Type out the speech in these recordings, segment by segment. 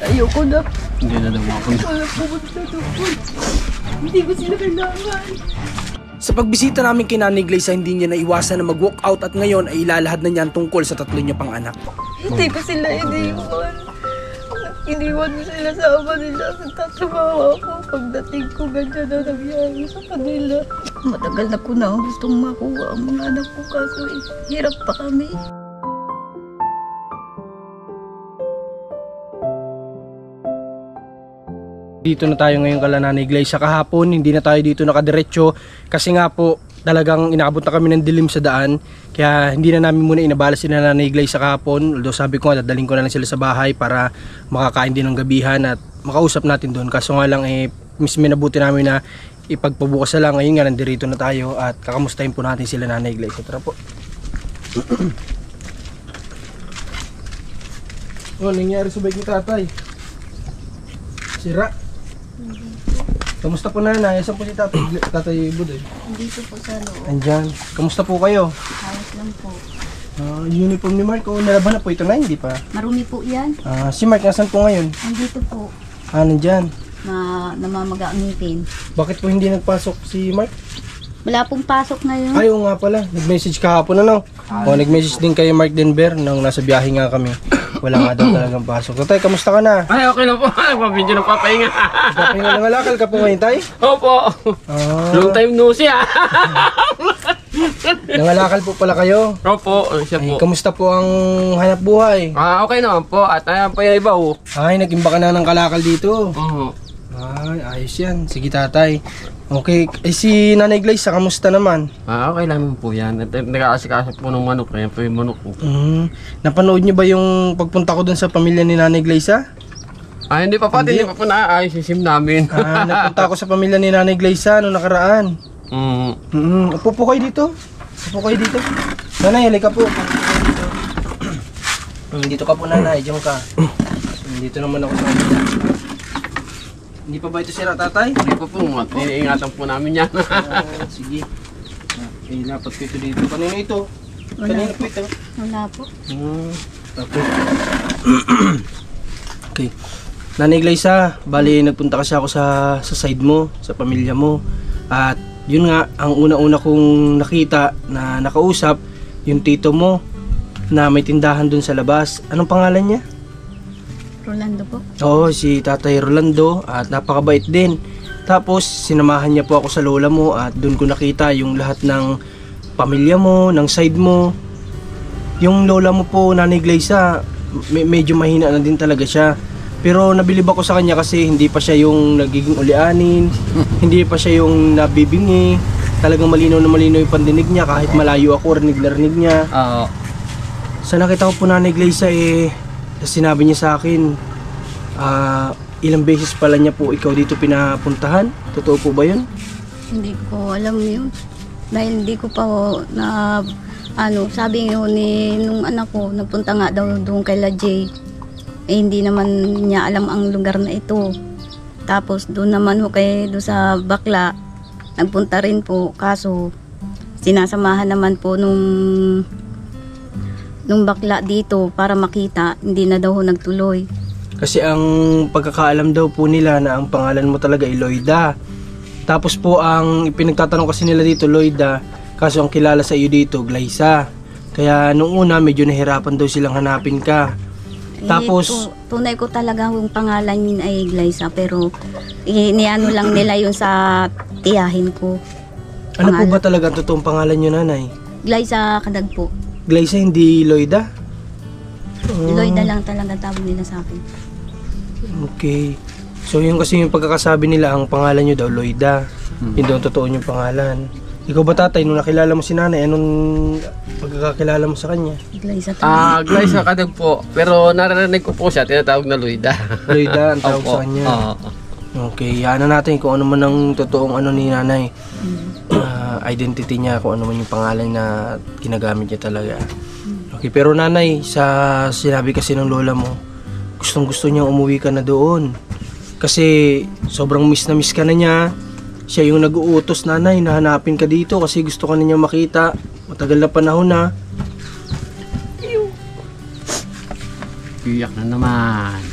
Ayoko na. Hindi na daw mapunta. Wala pumunta doon. Hindi ko sila kailangan. Sa pagbisita namin kay Nanay Gleisa, hindi niya naiwasan na mag-walk out at ngayon ay ilalahad na niya ang tungkol sa tatlo niya pang anak. Hindi ko sila iniwan. Iniwan ko sila sa ama nila. Nagtatrabaho ako. Pagdating ko, ganyan na nangyari sa kanila. Matagal na ko na gustong makuha ang mga anak ko kaso hirap pa kami. Dito na tayo ngayon kala Nanay Gleisa. Kahapon hindi na tayo dito nakadiretso kasi nga po talagang inaabot na kami ng dilim sa daan, kaya hindi na namin muna inabala si Nanay Gleisa kahapon. Although sabi ko nga dadaling ko na lang sila sa bahay para makakain din ng gabihan at makausap natin doon. Kaso nga lang mas minabuti namin na ipagpabukas na lang. Ngayon nga nandirito na tayo at kakamustahin po natin sila Nanay Gleisa. Tara po. Oh, nangyari sa bike ni tatay? Sira. Kamusta po nanay? Saan po si tatay Budoy? Dito po sa loob. Andyan. Kamusta po kayo? Ayos lang po. Uniform ni Mark, nalaban na po ito na, hindi pa? Marumi po yan. Si Mark, nasan po ngayon? Nandito po. Nandyan. Namamaga ang ngipin. Bakit po hindi nagpasok si Mark? Wala pong pasok ngayon. Ay, oo nga pala. Nag-message kahapon nag-message din kay Mark Denver nang nasa biyahe nga kami. Wala nga daw talagang pasok. Tatay, kamusta ka na? Ay, okay lang po. Pabidyo ng papahinga. Papahinga ng alakal ka po ngayon, tay? Opo. Long time no see, Nangalakal po pala kayo? Opo, siya po. Kamusta po ang hanap buhay? Okay naman po. At ayan pa yung iba, Ay, nag-imba ka na ng kalakal dito. Oo. Ay, ayos yan. Sige tatay. Okay, si Nanay Gleisa, kamusta naman? Okay lang naman po yan. At nag-aasikaso po ng manok. Ayan po yung manok ko. Napanood niyo ba yung pagpunta ko dun sa pamilya ni Nanay Gleisa? Hindi pa po. Hindi pa po naayos yung sim namin. Nagpunta ako sa pamilya ni Nanay Gleisa noong nakaraan. Upo po kayo dito. Upo kayo dito. Nanay, halika po. Dito ka po nanay, diyan ka. Dito naman ako sa kanila. Hindi pa ba ito sira tatay? Hindi pa po. Iniingatan po namin yan. Sige. Dapat ko ito dito. Kanino ito? Kanino po ito? Wala po. Okay. Nanay Gleisa, bali nagpunta kasi ako sa side mo, sa pamilya mo. At yun nga, ang una-una kong nakita na nakausap, yung tito mo na may tindahan dun sa labas. Anong pangalan niya? Rolando po. Oo, si Tatay Rolando at napakabait din. Tapos sinamahan niya po ako sa lola mo at doon ko nakita yung lahat ng pamilya mo, ng side mo. Yung lola mo po, Nanay Gleisa, medyo mahina na din talaga siya. Pero nabilib ako sa kanya kasi hindi pa siya yung nagiging ulianin, hindi pa siya yung nabibingi. Talagang malinaw na malinaw yung pandinig niya kahit malayo ako, rinig na rinig niya. Sa nakita ko po Nanay Gleisa sinabi niya sa akin, ilang beses pala niya po ikaw dito pinapuntahan. Totoo po ba yun? Hindi ko alam yun. Dahil hindi ko pa sabi yun nung anak ko, nagpunta nga daw doon kay La J. Hindi naman niya alam ang lugar na ito. Tapos doon naman doon sa bakla, nagpunta rin po. Kaso sinasamahan naman po nung bakla dito para makita, hindi na daw nagtuloy. Kasi ang pagkakaalam daw po nila na ang pangalan mo talaga ay Loida. Tapos po ang ipinagtatanong kasi nila dito Loida, kaso ang kilala sa iyo dito Gleisa. Kaya nung una medyo nahirapan daw silang hanapin ka. Tapos tunay ko talaga yung pangalan niya ay Gleisa, pero iniano lang nila yun sa tiyahin ko. Ano po ba talaga ang totoong pangalan niyo nanay? Gleisa Kadag po. Gleisa, hindi Loida? Loida lang talaga tawag nila sa akin. Okay. So yung kasi yung pagkakasabi nila, ang pangalan nyo daw Loida. Yun daw ang totoo yung pangalan. Ikaw ba tatay, nung nakilala mo si nanay, anong pagkakakilala mo sa kanya? Gleisa talaga. Gleisa Kadag po. Pero narinig ko po siya, tinatawag na Loida. Loida ang tawag sa kanya. Okay, yana natin kung ano man ang totoong ni nanay. Identity niya, kung ano man yung pangalan na ginagamit niya talaga. Okay, pero nanay, sa sinabi kasi ng lola mo, gustong gusto niya umuwi ka na doon. Kasi sobrang miss na miss ka na niya. Siya yung nag-uutos nanay na hanapin ka dito kasi gusto ka na niya makita. Matagal na panahon na. Iyak na naman.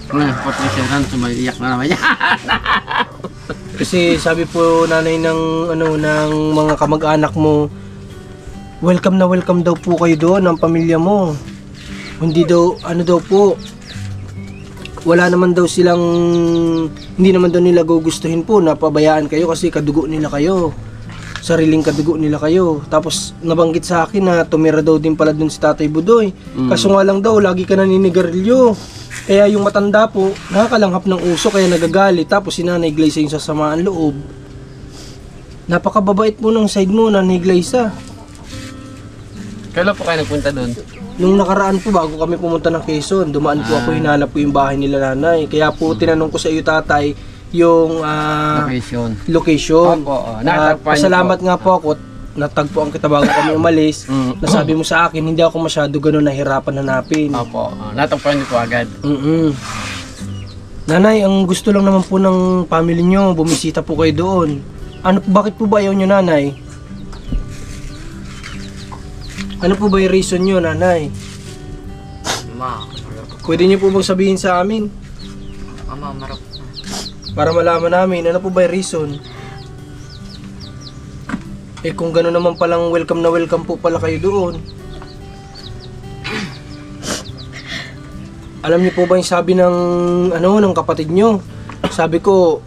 Patrician, sumaiyak na naman niya. Kasi sabi po nanay ng ng mga kamag-anak mo, welcome na welcome daw po kayo doon ang pamilya mo. Hindi daw daw po. Wala naman daw silang, hindi naman daw nila gugustuhin po na pabayaan kayo kasi kadugo nila kayo. Sariling kadugo nila kayo. Tapos nabanggit sa akin na tumira daw din pala dun si Tatay Budoy. Kaso nga lang daw lagi ka naninigarilyo. Kaya yung matanda po nakakalanghap ng uso kaya nagagalit. Tapos si Nanay Glaysa yung sasamaan loob. Napakababait mo ng side mo, Nanay Glaysa. Kailan po kayo nagpunta doon? Nung nakaraan po bago kami pumunta ng Quezon, dumaan po ako, hinanap po yung bahay nila nanay. Kaya po tinanong ko sa iyo tatay yung location. Opo, pasalamat nga po ako, natagpuan kita bago kami umalis. Nasabi mo sa akin, hindi ako masyado gano'n nahirapan hanapin. Opo, natagpuan niyo po agad. Nanay, ang gusto lang naman po ng family nyo, bumisita po kayo doon. Bakit po ba ayaw nyo nanay? Ano po ba yung reason nyo, nanay? Pwede nyo po bang sabihin sa amin? Marap. Para malaman namin, ano po ba yung reason? Kung gano'n naman palang welcome na welcome po pala kayo doon. Alam niyo po ba yung sabi ng ng kapatid nyo? Sabi ko,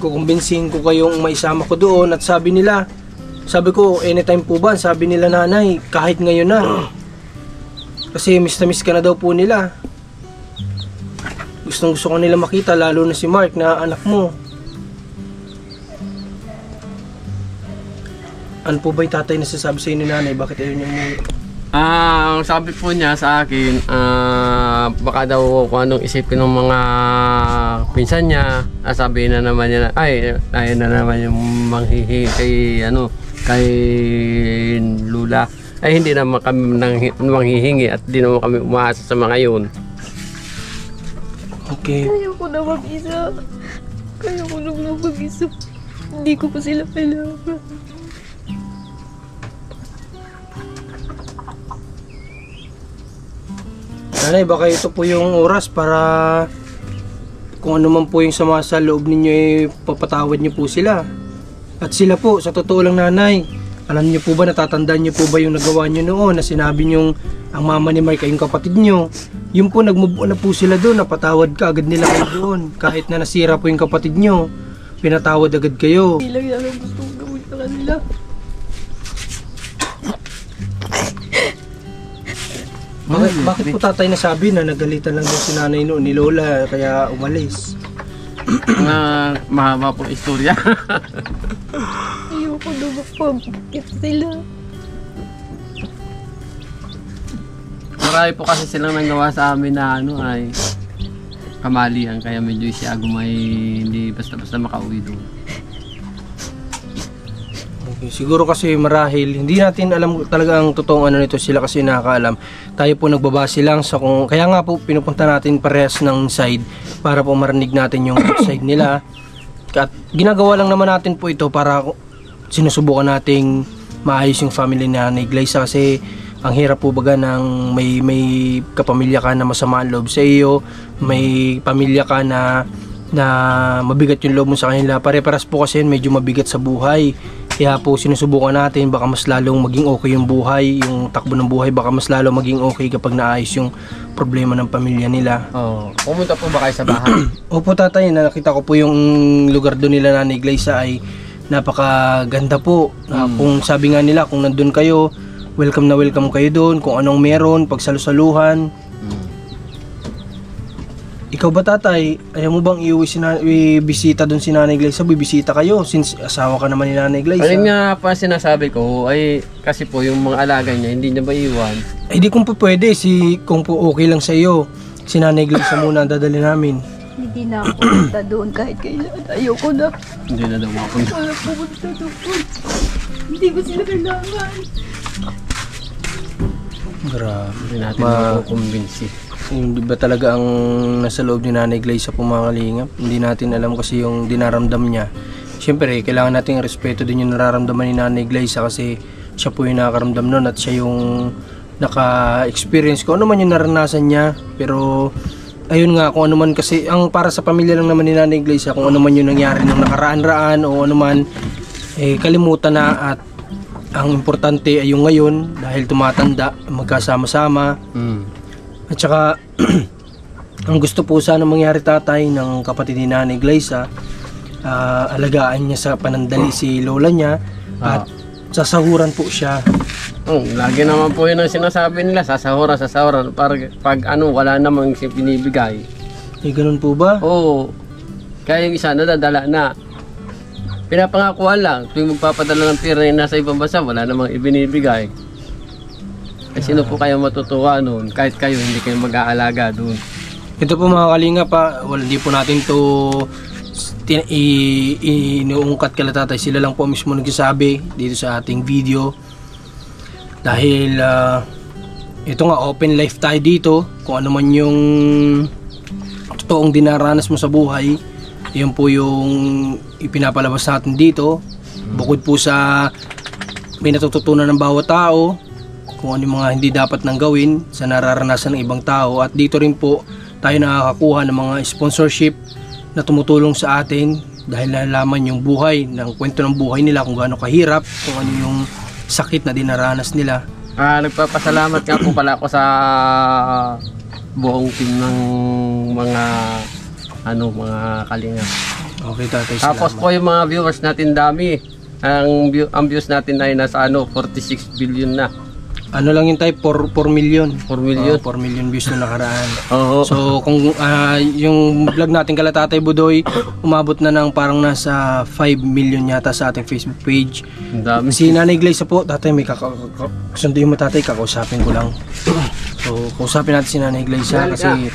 kukumbinsin ko kayong maisama ko doon at sabi ko, anytime po ba? Sabi nila nanay, kahit ngayon na. Kasi miss na miss ka na daw po nila. Gustong gusto ko nila makita, lalo na si Mark na anak mo. Ano po ba yung tatay na sasabi sa inyo nanay? Bakit ayaw niyo mo? Ang sabi po niya sa akin, baka daw kung anong isipin ng mga pinsan niya, sabi na naman niya na, ay na naman yung manghihi kay Lula. Ay hindi naman kami manghihingi at hindi naman kami umaasa sa mga yun. Okay. Kaya ko na mag-isa. Hindi ko pa sila kailangan. Nanay, baka ito po yung oras para kung ano man po yung sama sa loob ninyo, papatawad niyo po sila. At sila po, sa totoo lang nanay, alam niyo po ba, natatandaan niyo po ba yung nagawa niyo noon na sinabi niyo ang mama ni Mark ay yung kapatid niyo? Yung po, nag-move on na po sila doon, napatawad ka agad nila kayo doon. Kahit na nasira po yung kapatid niyo, pinatawad agad kayo. Hindi lang yan ang gusto kong gawin sa kanila. Bakit po tatay nasabi na nagalitan lang daw si nanay noon ni Lola kaya umalis? Mahaba po istorya. Ayoko na magpapakit sila. Marami po kasi silang nagawa sa amin na ay kamalian, kaya medyo si Agumay hindi basta-basta makauwi doon. Okay, siguro kasi marahil hindi natin alam talaga ang totoong nito, sila kasi nakakaalam. Tayo po nagbabase lang sa kaya nga po pinupunta natin parehas ng side para po marinig natin yung side nila. At ginagawa lang naman natin po ito para sinusubukan nating maayos yung family na Nanay Glaysa, kasi ang hirap po baga ng may kapamilya ka na masama ang loob sa iyo, may pamilya ka na mabigat yung loob mo sa kanila. Pare-paras po kasi medyo mabigat sa buhay. Kaya po sinusubukan natin, baka mas lalong maging okay yung buhay, yung takbo ng buhay, baka mas lalong maging okay kapag naayos yung problema ng pamilya nila. Pumunta po ba kayo sa bahay? Opo tatay, nakita ko po yung lugar doon nila Nanay Glaysa ay napakaganda po. Kung sabi nga nila, kung nandun kayo, welcome na welcome kayo doon, kung anong meron, pagsalusaluhan. Ikaw ba tatay, ayaw mo bang ibisita doon si Nanay Glaysa? Bibisita kayo since asawa ka naman ni Nanay Glaysa. Alin nga pa sinasabi ko ay kasi po yung mga alaga niya hindi niya ba iwan? Ay di kung po pwede, kung po okay lang sa iyo, si Nanay Glaysa muna ang dadali namin. Hindi na ako punta doon kahit kailan. Ayoko na. Hindi na daw mapunta. Wala pumunta doon. Hindi ko sila kailangan. Grabe. Hindi natin makukumbinsi. Yung di ba talaga ang nasa loob ni Nanay Glaysa po mga kalingap, hindi natin alam kasi yung dinaramdam niya. Siyempre, kailangan nating respeto din yung nararamdaman ni Nanay Glaysa kasi siya po yung nakakaramdam nun at siya yung naka-experience ko ano man yung naranasan niya. Pero ayun nga, kung ano man kasi, ang para sa pamilya lang naman ni Nanay Iglesia, kung ano man yung nangyari nung nakaraan-raan o ano man, kalimutan na at ang importante ay yung ngayon dahil tumatanda, magkasama-sama. At saka, ang gusto po sana mangyari tatay ng kapatid ni Nanay Iglesia, alagaan niya sa panandali si lola niya at sasahuran po siya. Lagi naman po yun ang sinasabi nila, sasahuran. Pag wala namang binibigay. Ganun po ba? Oo. Kaya yung isa nadadala na. Pinapangakuan lang. Tuwing magpapadala ng pera na nasa ibang bansa, wala namang ibinibigay. Sino po kayo matutuwa noon? Kahit kayo, hindi kayo mag-aalaga doon. Ito po mga kalinga pa, hindi po natin to inuungkat kala tatay. Sila lang po mismo nagsasabi dito sa ating video. Dahil ito nga, open life tayo dito. Kung ano man yung totoong dinaranas mo sa buhay, yun po yung ipinapalabas natin dito. Bukod po sa may natututunan ng bawat tao, kung ano yung mga hindi dapat nang gawin sa nararanasan ng ibang tao. At dito rin po tayo nakakakuha ng mga sponsorship na tumutulong sa atin dahil nalalaman yung buhay, ng kwento ng buhay nila, kung gaano kahirap, kung ano yung sakit na dinaranas nila. Nagpapasalamat nga po pala ako sa buong team ng mga kalinga. Okay tatay, Tapos salamat. po yung mga viewers natin dami. Ang views natin ay nasa 46 billion na. Ano lang yun tayo, 4 million. 4 million. 4 million views na nakaraan. Oo. So kung yung vlog natin kala Tatay Budoy, umabot na ng parang nasa 5 million yata sa ating Facebook page. Ang dami. Si Nanay Iglesia po, tatay, may sunduin mo tatay, kakausapin ko lang. So kausapin natin si Nanay Iglesia kasi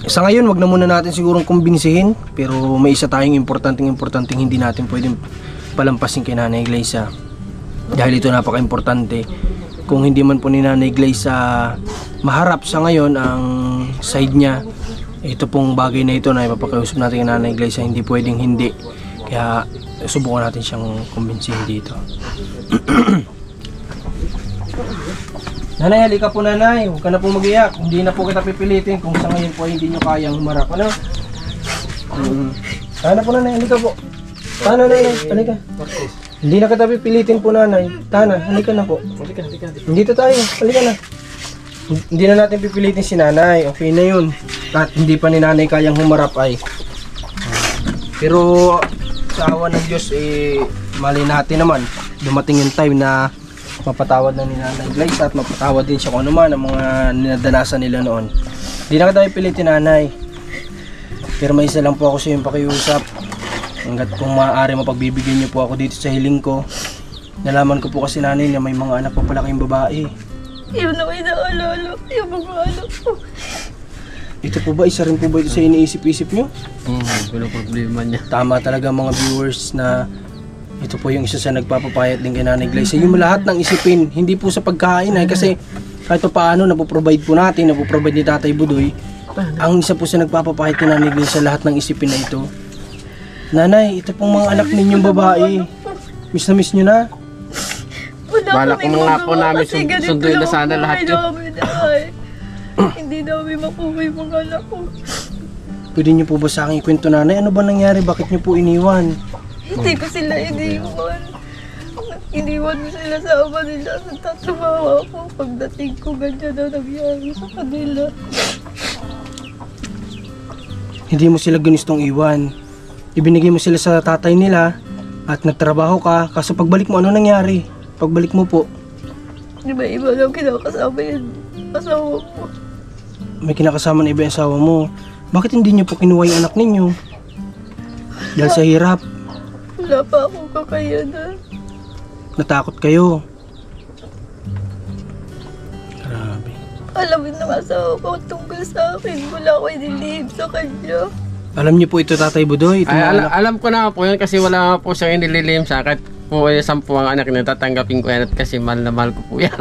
sa ngayon wag na muna natin sigurong kumbinsihin, pero may isa tayong importanteng hindi natin pwedeng palampasin kay Nanay Iglesia. Dahil ito napaka-importante. Kung hindi man po ni Nanay Iglesia maharap sa ngayon ang side niya, ito pong bagay na ito na ipapakiusap natin kay Nanay Iglesia, hindi pwedeng hindi. Kaya subukan natin siyang kumbinsihin dito. Nanay, halika po nanay. Huwag ka na po mag-iyak. Hindi na po kita pipilitin kung sa ngayon po hindi nyo kayang humarap. Ano? Tana po nanay, halika po. Tana nanay, halika. Hindi na kita pipilitin po nanay. Tana, halika na po. Dito tayo, halika na. Hindi na natin pipilitin si nanay. Okay na yun. At hindi pa ni nanay kayang humarap ay. Pero sa awa ng Diyos, mali natin naman. Dumating yung time na mapatawad na ni Nanay Iglesia at mapatawad din siya kung ano man ang mga ninadanasan nila noon. Hindi na kita pipilitin nanay. Pero may isa lang po ako sa iyong pakiusap. Hanggat kung maaari mapagbibigyan niyo po ako dito sa hiling ko. Nalaman ko po kasi nanay na may mga anak pa pala kayong babae. Yun na may naalala. Yung mga anak ko. Ito po ba, isa rin po ba ito sa iniisip-isip niyo? Wala problema niya. Tama talaga mga viewers na ito po yung isa sa nagpapapayat din kay Nanay Iglesia. Yung lahat ng isipin, hindi po sa pagkain ay kasi kahit pa paano napoprovide po natin, napoprovide ni Tatay Budoy. Ang isa po sa nagpapapayat kay Nanay Iglesia lahat ng isipin na ito. Nanay, ito pong mga anak ninyong babae. Miss na miss nyo na? Bala ko mga po namin sunduin na sana lahat yun. Hindi namin makuha yung mga anak ko. Pwede nyo po ba sa akin ikwento nanay? Ano ba nangyari? Bakit nyo po iniwan? Hindi ko sila iniwan. Iniwan mo sila sa ama nila. Nagtatawa ako. Pagdating ko, ganyan na nangyari sa kanila. Hindi mo sila gunistong iwan. Ibinigay mo sila sa tatay nila at nagtrabaho ka. Kaso pagbalik mo, ano nangyari? Pagbalik mo po, Di ba iba lang kinakasama yun? Asawa ko. may kinakasama na iba yung asawa mo. Bakit hindi nyo po kinuha yung anak ninyo? Dahil sa hirap, Wala pa akong kakayanan. natakot kayo. Grabe. Alam mo ng asawa ko tungkol sa akin. Wala ko inilihim sa kanya. Alam niyo po ito, Tatay Budoy. Ito mga anak. Alam ko na po yun kasi wala nga po siyang inililihim sa akin. Po 10 ang anak na tatanggapin ko yan at kasi mahal na mahal ko po yan.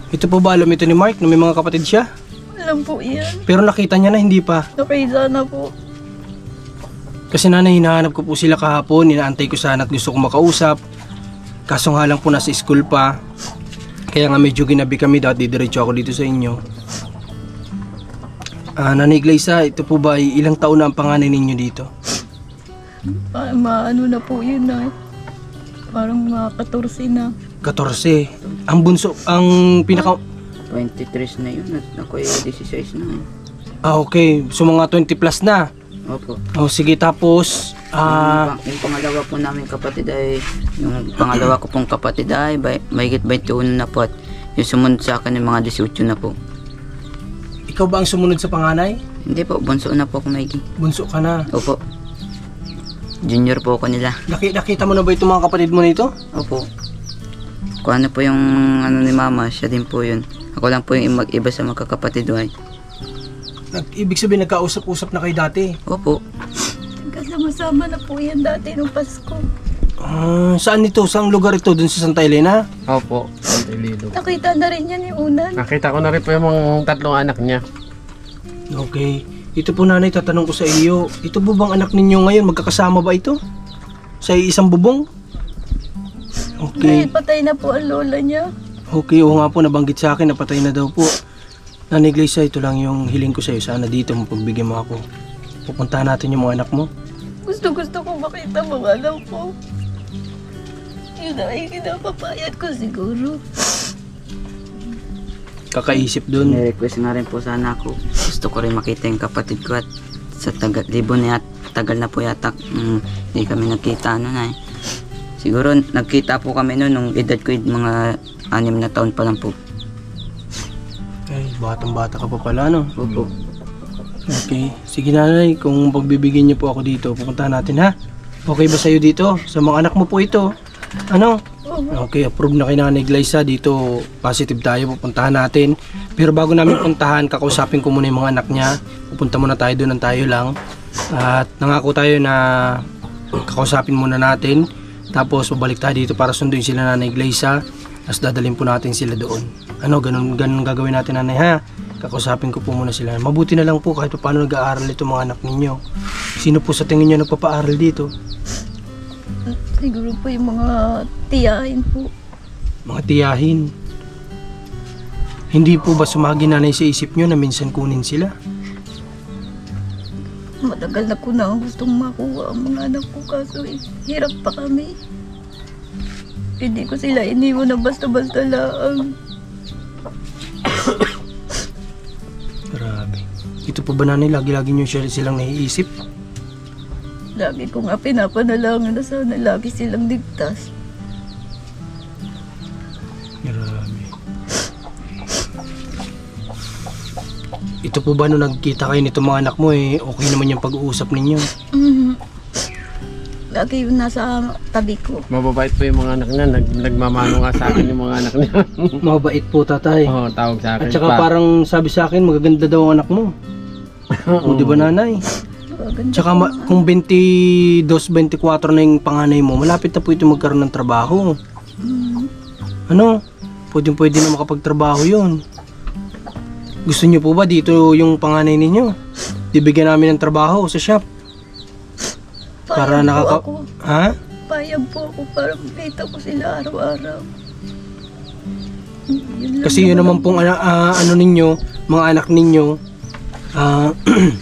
Ito po ba alam ito ni Mark na may mga kapatid siya? Alam po yan. Pero nakita niya na hindi pa. Nakita na po. Kasi nanay, hinahanap ko po sila kahapon. Inaantay ko sana at gusto ko makausap. Kaso nga lang po nasa school pa. Kaya nga medyo ginabi kami dahil didiretso ako dito sa inyo. Nanay Gleisa, ito po ba ay ilang taon na ang panganay ninyo dito? Maano na po yun na. Parang mga 14 na. 14. Ang bunso, ang pinaka... 23 na yun at ako ay 16 na. Okay. So mga 20 plus na. Opo. Sige, tapos... Yung pangalawa po namin kapatid ay, yung pangalawa ko pong kapatid ay mahigit 21 na po at yung sumunod sa akin yung mga 18 na po. Ikaw ba ang sumunod sa panganay? Hindi po, bunso na po ako mahigit. Bunso ka na. Opo. Junior po ako nila. Nakita mo na ba itong mga kapatid mo nito? Opo. Kung ano po yung ano ni mama, siya din po yun. Ako lang po yung mag-iba sa magkakapatid ay. Ibig sabihin nagkausap-usap na kayo dati. Opo. Kasama-sama na po yan dati nung Pasko. Saan ito? Saang lugar ito? Doon sa Santa Elena? Opo, Santa Elido. Nakita na rin yan yung unan. Nakita ko na rin po yung mga 3 anak niya. Okay. Ito po nanay, tatanong ko sa iyo. Ito po bang anak ninyo ngayon? Magkakasama ba ito? Sa isang bubong? Okay. Dahil patay na po ang lola niya. Okay, oo nga po, nabanggit sa akin, napatay na daw po. Nanay Gleisa, ito lang yung hiling ko sa iyo. Sana dito mo pagbigyan mo ako. Pupuntahan natin yung mga anak mo. Gusto ko makita mga anak ko. Yun ay kinapapayat ko siguro. Kakaisip dun. Ni-request nga rin po sana ako. Gusto ko rin makita yung kapatid ko at sa tagal na po yata hindi kami nagkita na eh. Siguro nagkita po kami noon nung edad ko mga 6 na taon pa lang po. Ay, batang-bata ka pa pala, no? Opo. Okay. Sige nanay, kung pagbibigyan niyo po ako dito, pupuntahan natin ha? Okay ba sa'yo dito? Sa mga anak mo po ito? Ano? Okay, approve na kay Nanay Gleisa. Dito, positive tayo, pupuntahan natin. Pero bago namin puntahan, kakausapin ko muna yung mga anak niya. Pupunta muna tayo doon ng tayo lang. At nangako tayo na kakausapin muna natin. Tapos, babalik tayo dito para sunduin sila Nanay Gleisa. Tapos dadalhin po natin sila doon. Ano, ganun gagawin natin nanay ha? Kakausapin ko po muna sila. Mabuti na lang po kahit paano nag-aaral ito mga anak ninyo. Sino po sa tingin nyo nagpapaaral dito? Siguro po yung mga tiyahin po. Mga tiyahin. Hindi po ba sumagi nanay sa isip nyo na minsan kunin sila? Matagal na ko na ang gustong makuha ang mga anak ko kaso hirap pa kami. Hindi ko sila iniwan na basta-basta lang. Grabe. Ito po ba nanay, lagi-lagi nyo silang naiisip? Lagi ko nga pinapanalangan na sana lagi silang ligtas. Grabe. Ito po ba nung nagkita kayo nito mga anak mo okay naman yung pag-uusap ninyo? Lagi yun nasa tabi ko. Mababait po yung mga anak niya. Nagmamano nga sa akin yung mga anak niya. Mabait po tatay. Oo, tawag sa akin. At saka parang sabi sa akin, magaganda daw ang anak mo. O di ba nanay? Maganda Tsaka po nga. kung 22, 24 na yung panganay mo, malapit na po ito magkaroon ng trabaho. Ano? Pwede na makapagtrabaho yun. Gusto niyo po ba dito yung panganay ninyo? Bibigyan namin ng trabaho sa shop. Para Payag po nakaka... ako. Ha? Payag po ako para makita ko sila araw-araw. Kasi yun naman pong ano ninyo, mga anak ninyo,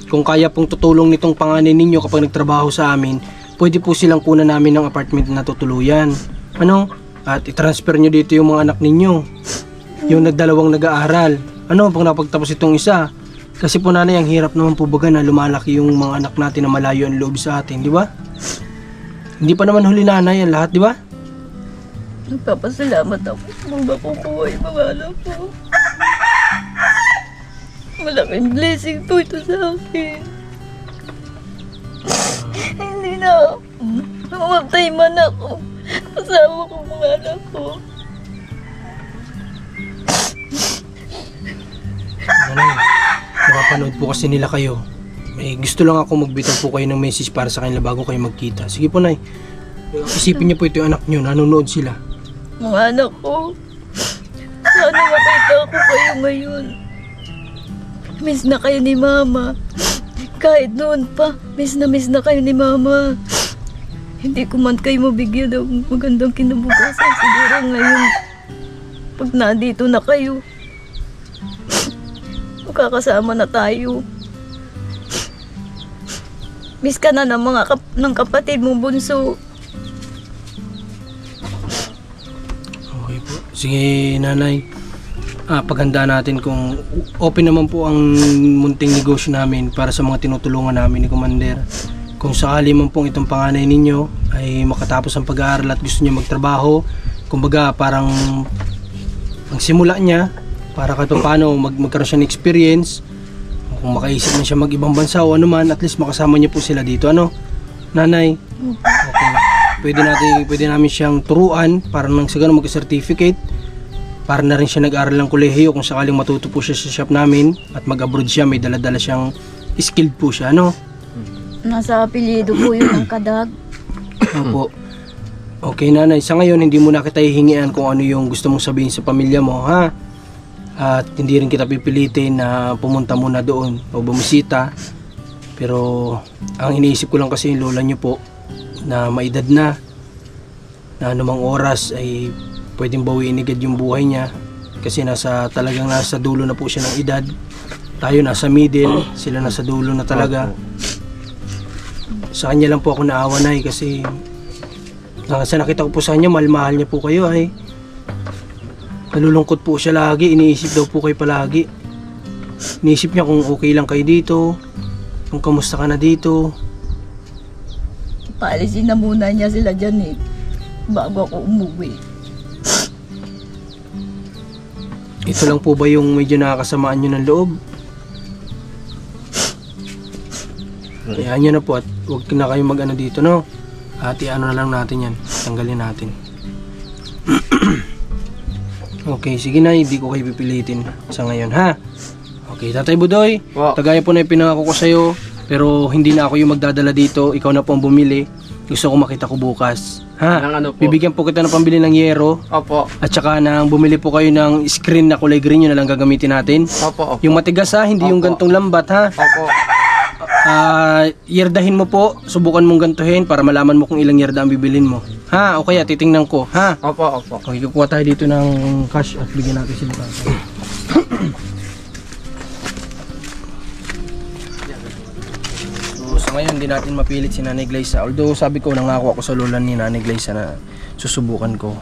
kung kaya pong tutulong nitong panganay ninyo kapag nagtrabaho sa amin, pwede po silang kunan namin ng apartment na tutuluyan. Ano? At i-transfer nyo dito yung mga anak ninyo. Yung nagdalawang nag-aaral. Ano? Pag napagtapos itong isa. Kasi po nanay, ang hirap naman po baga na lumalaki yung mga anak natin na malayo ang loob sa atin, di ba? Hindi pa naman huli nanay ang lahat, di ba? Nagpapasalamat ako kung makukuha yung mga anak ko. Malaking blessing po ito sa akin. Hindi na mamatay man ako. Kasama ko mga anak ko. Nanay, nakapanood po kasi nila kayo. Gusto lang ako magbitaw po kayo ng message para sa kanila bago kayo magkita. Sige po, nay. Isipin niyo po ito yung anak niyo, nanonood sila. Mga anak ko, sana makita ko kayo ngayon. Miss na kayo ni Mama. Kahit noon pa, miss na kayo ni Mama. Hindi ko man kayo mabigyan ng magandang kinabukasan. Siguro ngayon, pag nandito na kayo, magkakasama na tayo. Miss ka na ng ng kapatid mo bunso. Okay po. Sige, nanay. Paghanda natin kung open naman po ang munting negosyo namin para sa mga tinutulungan namin ni Commander. Kung sakali man pong itong panganay ninyo ay makatapos ang pag-aaral at gusto niya magtrabaho, kumbaga parang ang simula niya para kahit paano magkaroon siya ng experience, kung makaisip na siya mag-ibang bansa o ano man, at least makasama niya po sila dito. Ano, nanay? Okay. Pwede namin siyang turuan para nang sa ganun mag-certificate, para na rin siya nag-aral ng kolehiyo kung sakaling matuto po siya sa shop namin at mag-abroad siya, may dala-dala siyang skilled po siya, ano? Nasa apelyido po yun ng Kadag. Opo. Okay, nanay, sa ngayon hindi mo na kita hihingian kung ano yung gusto mong sabihin sa pamilya mo, ha? At hindi rin kita pipilitin na pumunta muna doon o bumisita. Pero ang iniisip ko lang kasi yung lola niyo po na maedad na anumang oras ay pwedeng bawiin agad yung buhay niya kasi talagang nasa dulo na po siya ng edad. Tayo nasa middle, sila nasa dulo na talaga. Sa kanya lang po ako naawa, nay, kasi sa nakita ko po sa kanya, mahal niya po kayo, ay nalulungkot po siya lagi, iniisip daw po kayo palagi. Iniisip niya kung okay lang kayo dito, kung kamusta ka na dito. Paalisin na muna niya sila dyan eh, bago ako umuwi. Ito lang po ba yung medyo nakakasamaan nyo ng loob? Kaya nyo na po at huwag na kayo mag-ano dito, no? At ano na lang natin yan, tanggalin natin. Okay, sige na, hindi ko kayo pipilitin sa ngayon, ha? Okay, Tatay Budoy, Wow. tagaya po na yung pinangako ko sa'yo, pero hindi na ako yung magdadala dito, ikaw na po ang bumili. Gusto ko makita ko bukas, ha? Ng ano po? Bibigyan po kita ng pambili ng yero, Opo. at saka nang bumili po kayo ng screen na kulay green, yun na lang gagamitin natin. Opo. Yung matigas, ha, hindi yung Opo. gantong lambat, ha? Opo. Yerdahin mo po, subukan mong gantuhin para malaman mo kung ilang yerda ang bibilin mo. Ha? O kaya titingnan ko, ha? Opo. Opo. Okay, kukuha tayo dito ng cash at bigyan natin sila. So, sa ngayon, hindi natin mapilit si Nanay Glyza. Although, sabi ko, nangako ako sa lola ni Nanay Glyza na susubukan ko.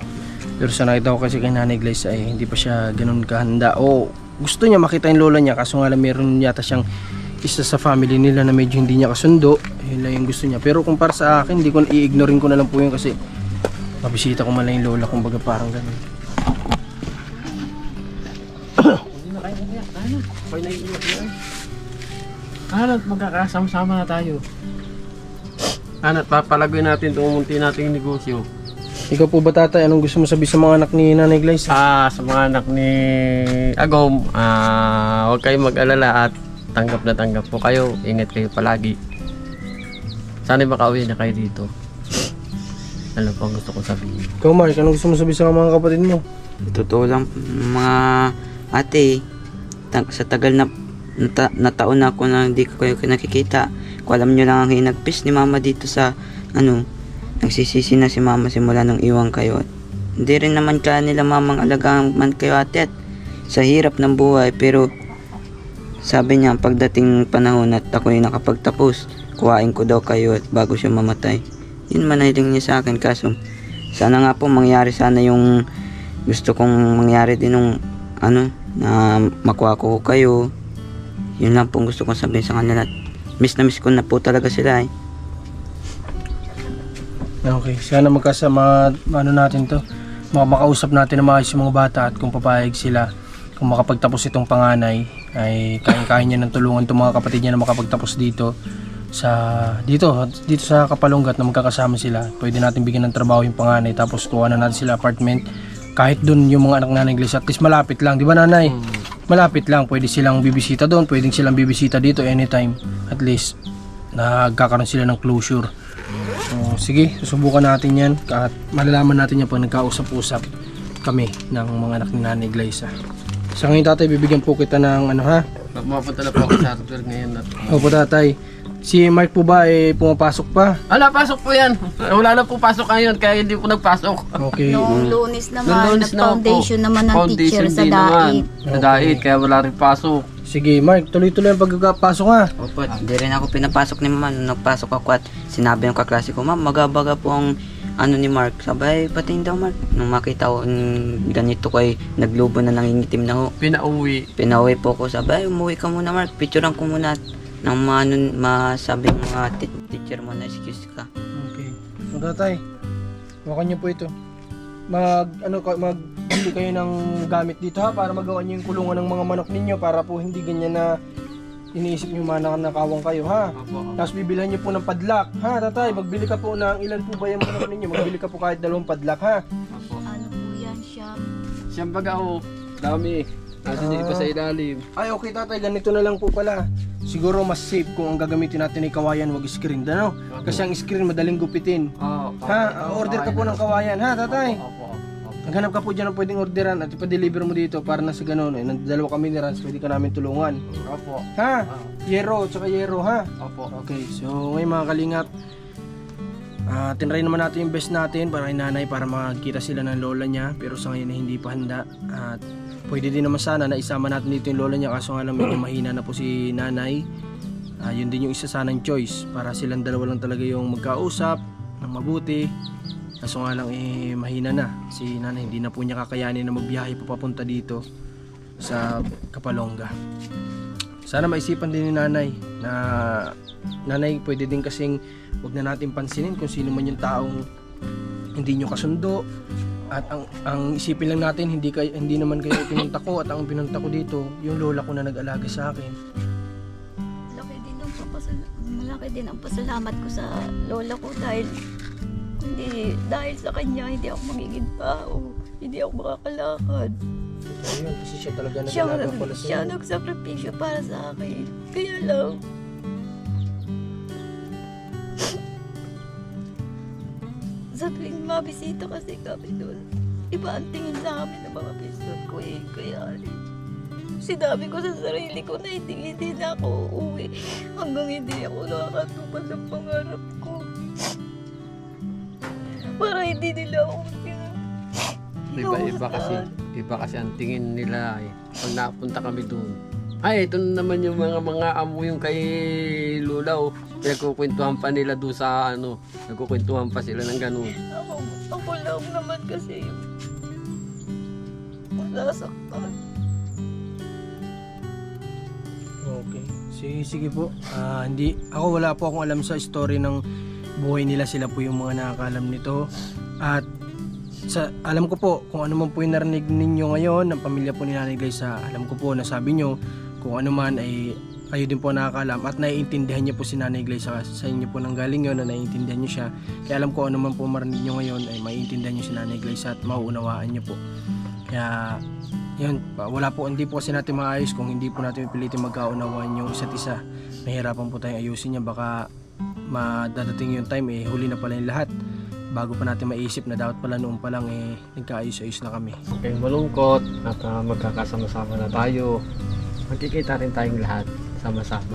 Pero sa nakita ko kasi kay Nanay Glyza ay hindi pa siya ganun kahanda. O, gusto niya makita yung lola niya, kaso nga lang meron yata siyang isa sa family nila na medyo hindi niya kasundo. Yun lang yung gusto niya. Pero kung para sa akin, hindi ko i-ignorin ko na lang po yun kasi mabisita ko man lang yung lola, kumbaga parang ganun. Anat, magkakasama-sama na tayo. Anat, papalagoy natin itong munti nating negosyo. Ikaw po ba, tatay, anong gusto mo sabihin sa mga anak ni Nanay Glyza? Sa mga anak ni Agom, huwag kayong mag-alala at tanggap na tanggap po kayo. Ingat kayo palagi. Sana makauwi na kayo dito. Ano po ang gusto ko sabihin? Ikaw, Mark, anong gusto mo sabihin sa mga kapatid mo? Totoo lang, mga ate, sa tagal na taon na ako na hindi ko kayo nakikita. Kung alam nyo lang ang hinagpis ni mama dito sa nagsisisi na si mama simula nung iwan kayo. Hindi rin naman kaya nila mamang alagaan man kayo, ate, at sa hirap ng buhay. Pero sabi niya, pagdating panahon at ako'y nakapagtapos, kuhain ko daw kayo at bago siya mamatay. Yun man hiling niya sa akin, kaso sana nga po mangyari sana yung gusto kong mangyari din nung na makuha ko kayo. Yun lang po gusto kong sabihin sa kanila. Miss na miss ko na po talaga sila eh. Okay, sana magkasama natin to. Makausap natin na maayos yung mga bata at kung papayag sila, kung makapagtapos itong panganay ay kaya niya ng tulungan itong mga kapatid niya na makapagtapos dito sa Kapalunggat na magkakasama sila. Pwede natin bigyan ng trabaho yung panganay tapos kuha na natin sila apartment. Kahit doon yung mga anak na Nanay Glyza, at least malapit lang, di ba, nanay? Malapit lang, pwede silang bibisita doon, pwedeng silang bibisita dito anytime. At least nagkakaroon sila ng closure. So, sige, susubukan natin yan at malalaman natin yan pag nagkausap-usap kami ng mga anak ni Nanay Glyza. Sa ngayon, tatay, bibigyan po kita ng ha? Mapunta na po ako sa hardware ngayon. Opo, tatay. Si Mark po ba pumapasok pa? Pasok po yan. Wala na po pasok ngayon kaya hindi po nagpasok. Okay. Noong Lunes naman, Lunes naman nag-foundation naman ng teacher sa din DAIT. Sa DAIT, kaya wala rin pasok. Sige, Mark, tuloy-tuloy ang pagkakapasok ha. Opo, di rin ako pinapasok ni mama. Nung nagpasok ako at sinabi ng kaklase ko, ma'am, magabaga po ang ano ni Mark. Sabay, patingin daw Mark. Nung makita ko, ganito ko ay naglubo na nangingitim na ho. Pinauwi. Pinauwi po ko, sabay, umuwi ka muna Mark. Picturean ko muna at nang masabi ng mga teacher mo na excuse ka. Okay. So, tatay, hawakan niyo po ito. Magbili kayo ng gamit dito ha, para magawa niyo yung kulungan ng mga manok ninyo, para po hindi ganyan na iniisip niyo manakawang kayo ha. Opo. Tapos bibilhan niyo po ng padlak ha, tatay. Magbili ka po ng ilan po ba yung manok ninyo. Magbili ka po kahit 2 padlak ha. Opo. Ano po yan, Siyam? Siyang baga ho. Dami. Nasa niya pa sa ilalim. Ay, okay tatay, ganito na lang po pala. Siguro mas safe kung ang gagamitin natin ay kawayan, wag screen, ano? Kasi ang screen madaling gupitin. Ha, order ka po ng kawayan, ha tatay? Opo. Naghanap ka po dyan ng pwedeng orderan at ipa-deliver mo dito para na sa ganun. Eh, dalawa kami ni Rans, pwede ka namin tulungan. Opo. Ha? Yero, tsaka yero, ha? Opo. Okay, so ngayon mga kalingap, tinry naman natin yung best natin para kay nanay, para makakita sila ng lola niya. Pero sa ngayon hindi pa handa. At pwede din naman sana na isama natin dito yung lola niya, kaso nga lang medyo mahina na po si nanay. Yun din yung isa sanang choice, para silang dalawa lang talaga yung magkausap ng mabuti. Kaso nga lang mahina na si nanay, hindi na po niya kakayanin na magbiyahe pa papunta dito sa Kapalonga. Sana maisipan din ni nanay na nanay, pwede din kasing wag na natin pansinin kung sino man yung taong hindi nyo kasundo. At ang isipin lang natin, hindi naman kayo pinunta ko, at ang pinunta ko dito, yung lola ko na nag-alaga sa akin. Malaki din ang pasalamat ko sa lola ko, dahil sa kanya hindi ako magiging tao, hindi ako makakalakad. Ayun, kasi siya talaga Siya nag-alaga pala sa siya nagsakripisyo para sa akin. Kaya lang, sa tuwing mabisita kasi kami doon, iba ang tingin sa amin ng mga bisot ko eh. Kaya sinabi ko sa sarili ko na hindi na ako uuwi hanggang hindi ako nakakatupad ng pangarap ko. Para hindi nila ako Iba kasi ang tingin nila eh. Pag napunta kami doon, ay ito naman yung mga amo yung kay Lola oh. Nagkukwentuhan pa nila doon sa ano, nagkukwentuhan pa sila ng ganun. Ako lang naman kasi masasaktan. Okay. Sige po. Wala po akong alam sa story ng buhay nila, sila po yung mga nakakalam nito. At alam ko po kung ano man po yung narinig ninyo ngayon ng pamilya po ni Nanay Glyza. Alam ko po na sabi nyo kung ano man ay kayo din po nakakalam, at naiintindihan niyo po si Nanay Glyza. Sa inyo po nang galing yun na naiintindihan niyo siya. Kaya alam ko ano man po marinig nyo ngayon ay maiintindihan niyo si Nanay Glyza at mauunawaan niyo po. Kaya yun, hindi po kasi natin maayos kung hindi po natin pipilitin magkaunawaan yung isa't isa. Mahirapan po tayong ayusin niya, baka madadating yung time huli na pala yung lahat, bago pa natin maisip na dapat pala noon pa lang nagkaayos-ayos na kami. Okay, malungkot at magkakasama-sama na tayo. Magkikita rin tayong lahat sama-sama.